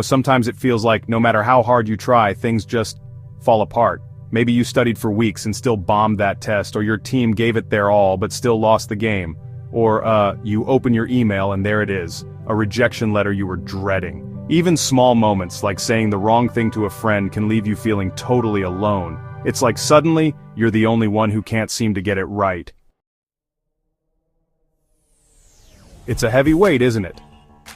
Sometimes it feels like no matter how hard you try, things just fall apart. Maybe you studied for weeks and still bombed that test, or your team gave it their all but still lost the game. Or, you open your email and there it is, a rejection letter you were dreading. Even small moments like saying the wrong thing to a friend can leave you feeling totally alone. It's like suddenly, you're the only one who can't seem to get it right. It's a heavy weight, isn't it?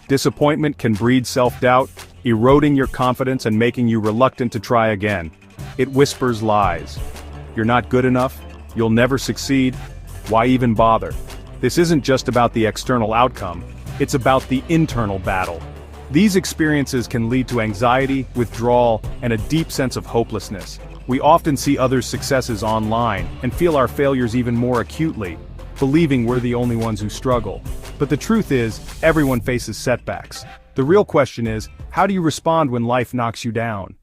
Disappointment can breed self-doubt, eroding your confidence and making you reluctant to try again. It whispers lies. You're not good enough, you'll never succeed, why even bother? This isn't just about the external outcome, it's about the internal battle. These experiences can lead to anxiety, withdrawal, and a deep sense of hopelessness. We often see others' successes online and feel our failures even more acutely, believing we're the only ones who struggle. But the truth is, everyone faces setbacks. The real question is, how do you respond when life knocks you down?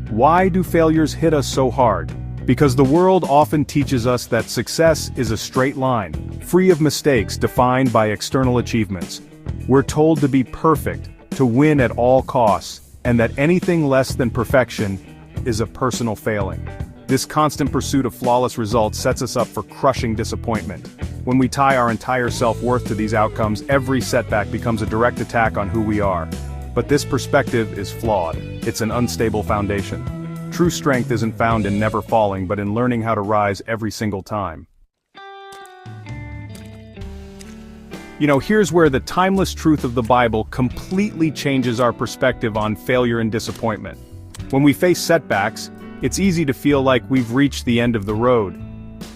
Why do failures hit us so hard? Because the world often teaches us that success is a straight line, free of mistakes defined by external achievements. We're told to be perfect, to win at all costs, and that anything less than perfection is a personal failing. This constant pursuit of flawless results sets us up for crushing disappointment. When we tie our entire self-worth to these outcomes, every setback becomes a direct attack on who we are. But this perspective is flawed. It's an unstable foundation. True strength isn't found in never falling, but in learning how to rise every single time. Here's where the timeless truth of the Bible completely changes our perspective on failure and disappointment. When we face setbacks, it's easy to feel like we've reached the end of the road.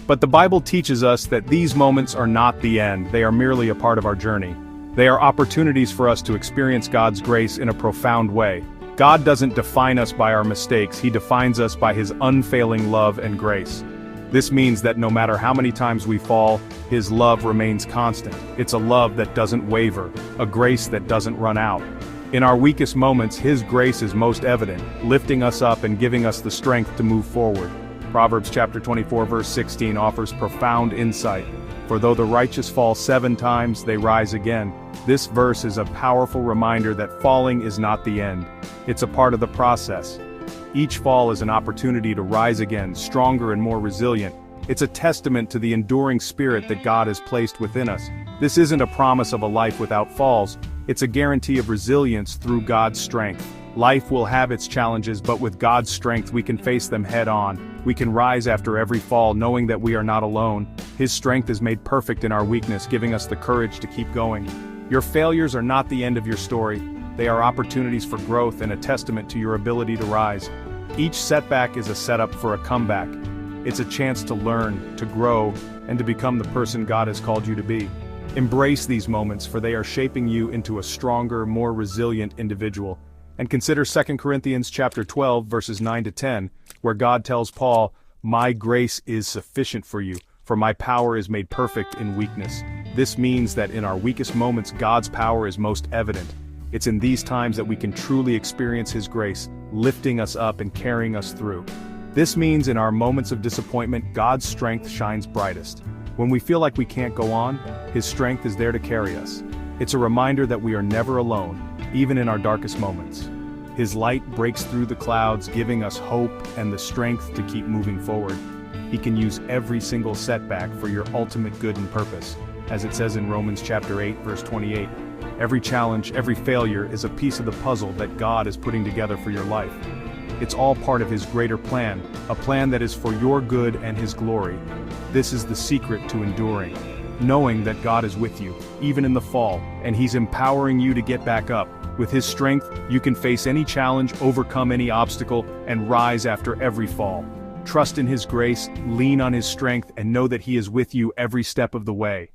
But the Bible teaches us that these moments are not the end, they are merely a part of our journey. They are opportunities for us to experience God's grace in a profound way. God doesn't define us by our mistakes, He defines us by His unfailing love and grace. This means that no matter how many times we fall, His love remains constant. It's a love that doesn't waver, a grace that doesn't run out. In our weakest moments, His grace is most evident, lifting us up and giving us the strength to move forward. Proverbs chapter 24 verse 16 offers profound insight. For though the righteous fall 7 times, they rise again. This verse is a powerful reminder that falling is not the end. It's a part of the process. Each fall is an opportunity to rise again, stronger and more resilient. It's a testament to the enduring spirit that God has placed within us. This isn't a promise of a life without falls. It's a guarantee of resilience through God's strength. Life will have its challenges, but with God's strength we can face them head on. We can rise after every fall, knowing that we are not alone. His strength is made perfect in our weakness, giving us the courage to keep going. Your failures are not the end of your story. They are opportunities for growth and a testament to your ability to rise. Each setback is a setup for a comeback. It's a chance to learn, to grow, and to become the person God has called you to be. Embrace these moments, for they are shaping you into a stronger, more resilient individual. And consider 2 Corinthians chapter 12 verses 9 to 10, where God tells Paul, "My grace is sufficient for you, for my power is made perfect in weakness." This means that in our weakest moments, God's power is most evident. It's in these times that we can truly experience His grace, lifting us up and carrying us through. This means in our moments of disappointment, God's strength shines brightest. When we feel like we can't go on, His strength is there to carry us. It's a reminder that we are never alone, even in our darkest moments. His light breaks through the clouds, giving us hope and the strength to keep moving forward. He can use every single setback for your ultimate good and purpose. As it says in Romans chapter 8 verse 28, every challenge, every failure is a piece of the puzzle that God is putting together for your life. It's all part of His greater plan, a plan that is for your good and His glory. This is the secret to enduring, knowing that God is with you, even in the fall, and He's empowering you to get back up. With His strength, you can face any challenge, overcome any obstacle, and rise after every fall. Trust in His grace, lean on His strength, and know that He is with you every step of the way.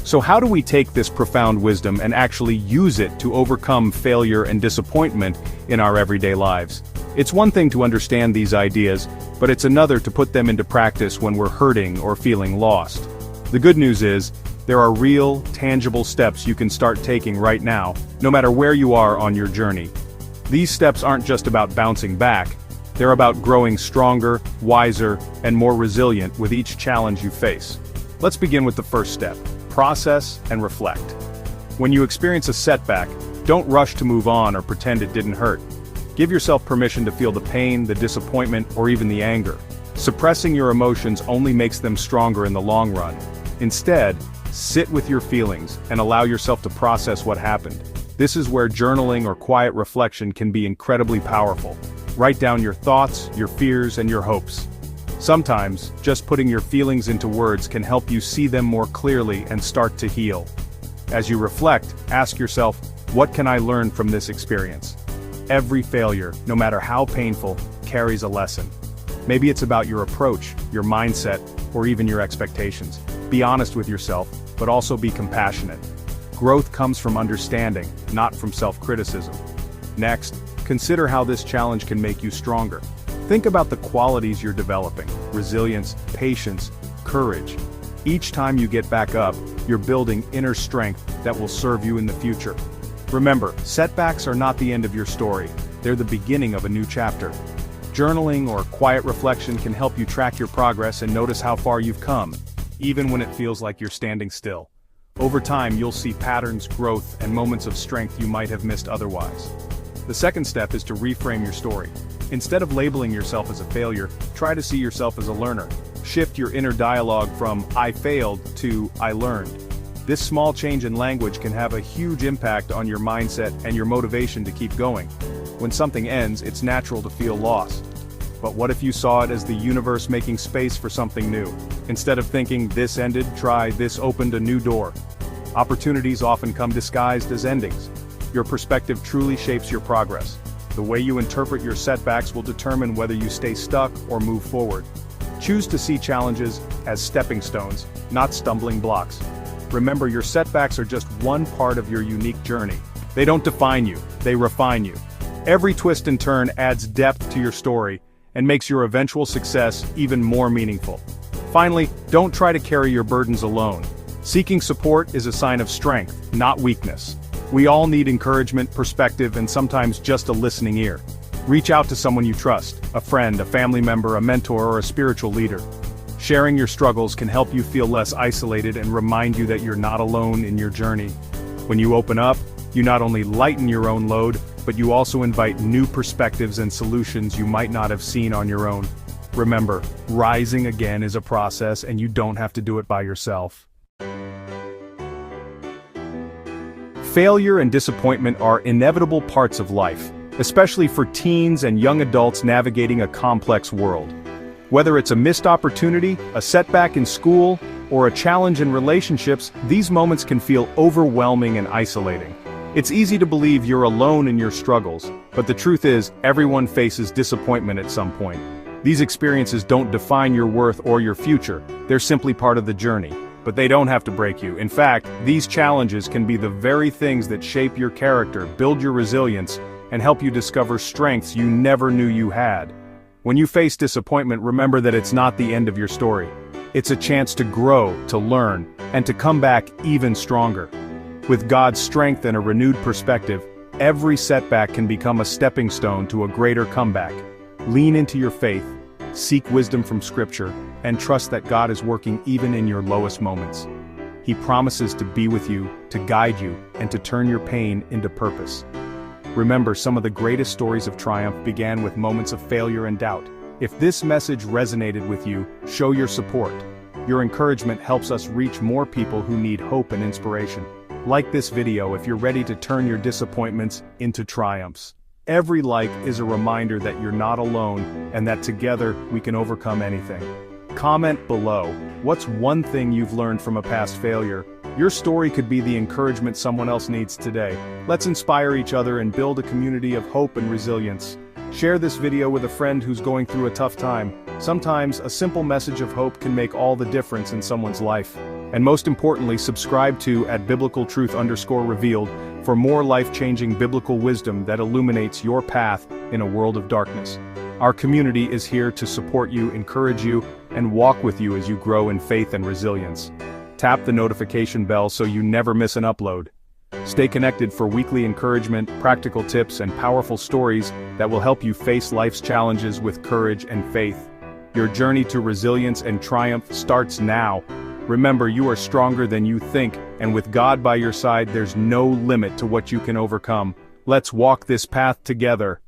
So how do we take this profound wisdom and actually use it to overcome failure and disappointment in our everyday lives? It's one thing to understand these ideas, but it's another to put them into practice when we're hurting or feeling lost. The good news is, there are real, tangible steps you can start taking right now, no matter where you are on your journey. These steps aren't just about bouncing back, they're about growing stronger, wiser, and more resilient with each challenge you face. Let's begin with the first step. process and reflect. When you experience a setback, don't rush to move on or pretend it didn't hurt. Give yourself permission to feel the pain, the disappointment, or even the anger. Suppressing your emotions only makes them stronger in the long run. Instead, sit with your feelings and allow yourself to process what happened. This is where journaling or quiet reflection can be incredibly powerful. Write down your thoughts, your fears, and your hopes. Sometimes, just putting your feelings into words can help you see them more clearly and start to heal. As you reflect, ask yourself, what can I learn from this experience? Every failure, no matter how painful, carries a lesson. Maybe it's about your approach, your mindset, or even your expectations. Be honest with yourself, but also be compassionate. Growth comes from understanding, not from self-criticism. Next, consider how this challenge can make you stronger. Think about the qualities you're developing: resilience, patience, courage. Each time you get back up, you're building inner strength that will serve you in the future. Remember, setbacks are not the end of your story, they're the beginning of a new chapter. Journaling or quiet reflection can help you track your progress and notice how far you've come, even when it feels like you're standing still. Over time, you'll see patterns, growth, and moments of strength you might have missed otherwise. The second step is to reframe your story. Instead of labeling yourself as a failure, try to see yourself as a learner. Shift your inner dialogue from "I failed" to "I learned." This small change in language can have a huge impact on your mindset and your motivation to keep going. When something ends, it's natural to feel lost. But what if you saw it as the universe making space for something new? Instead of thinking, "This ended," try, "This opened a new door." Opportunities often come disguised as endings. Your perspective truly shapes your progress. The way you interpret your setbacks will determine whether you stay stuck or move forward. Choose to see challenges as stepping stones, not stumbling blocks. Remember, your setbacks are just one part of your unique journey. They don't define you, they refine you. Every twist and turn adds depth to your story and makes your eventual success even more meaningful. Finally, don't try to carry your burdens alone. Seeking support is a sign of strength, not weakness. We all need encouragement, perspective, and sometimes just a listening ear. Reach out to someone you trust, a friend, a family member, a mentor, or a spiritual leader. Sharing your struggles can help you feel less isolated and remind you that you're not alone in your journey. When you open up, you not only lighten your own load, but you also invite new perspectives and solutions you might not have seen on your own. Remember, rising again is a process, and you don't have to do it by yourself. Failure and disappointment are inevitable parts of life, especially for teens and young adults navigating a complex world. Whether it's a missed opportunity, a setback in school, or a challenge in relationships, these moments can feel overwhelming and isolating. It's easy to believe you're alone in your struggles, but the truth is, everyone faces disappointment at some point. These experiences don't define your worth or your future, they're simply part of the journey. But they don't have to break you. In fact, these challenges can be the very things that shape your character, build your resilience, and help you discover strengths you never knew you had. When you face disappointment, remember that it's not the end of your story. It's a chance to grow, to learn, and to come back even stronger. With God's strength and a renewed perspective, every setback can become a stepping stone to a greater comeback. Lean into your faith, seek wisdom from Scripture, and trust that God is working even in your lowest moments. He promises to be with you, to guide you, and to turn your pain into purpose. Remember, some of the greatest stories of triumph began with moments of failure and doubt. If this message resonated with you, show your support. Your encouragement helps us reach more people who need hope and inspiration. Like this video if you're ready to turn your disappointments into triumphs. Every like is a reminder that you're not alone and that together we can overcome anything. Comment below, what's one thing you've learned from a past failure? Your story could be the encouragement someone else needs today. Let's inspire each other and build a community of hope and resilience. Share this video with a friend who's going through a tough time. Sometimes a simple message of hope can make all the difference in someone's life. And most importantly, subscribe to @biblicaltruth_revealed for more life-changing biblical wisdom that illuminates your path in a world of darkness. Our community is here to support you, encourage you, and walk with you as you grow in faith and resilience. Tap the notification bell so you never miss an upload. Stay connected for weekly encouragement, practical tips, and powerful stories that will help you face life's challenges with courage and faith. Your journey to resilience and triumph starts now. Remember, you are stronger than you think, and with God by your side, there's no limit to what you can overcome. Let's walk this path together.